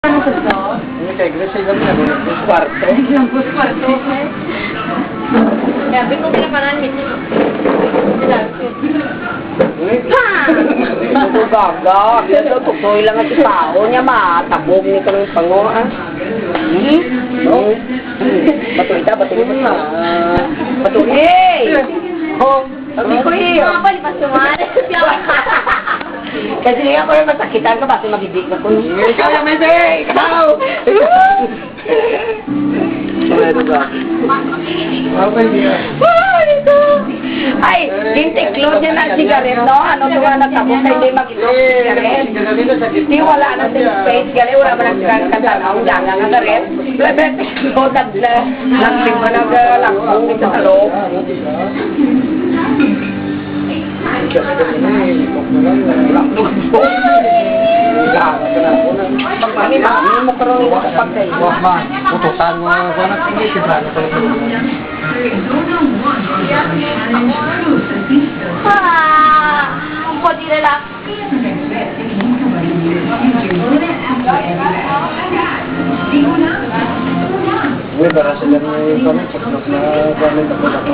Ano gusto? Ini kayak gitu sih, kami ada bus kwarto. Bus kwarto, eh. Sabi ko pinapanan nito. Ito baga, yan daw tukoy lang at tao niya matabog ni kami pango, ah. Batuloy ta, batuloy mo sa. Batuloy! Oh, sabi ko iyo. Mga palipas sumari. Kasi nga ko rin masakitan ka, basta magidig na ko. Ikaw na, Mese! Ikaw! Ano ba? Okay, niya. Oh, ito! Ay, gintiklod niya na sigaret, no? Ano ito nga natapos na hindi mag-itlog sigaret? Di wala na sa space, gali, wala ba nagkakasanaw, ganga nga garet. Wala tiklod at nagsimba nag-lakbong dito sa loob. Pagpangin mo karoon mo sa pagkain. Wah, man. Utusan mo ako na sige, sigurado ko lang. Ang pati lalaki. Uy, para sila na yung kami, pagkas na kami tapos ako.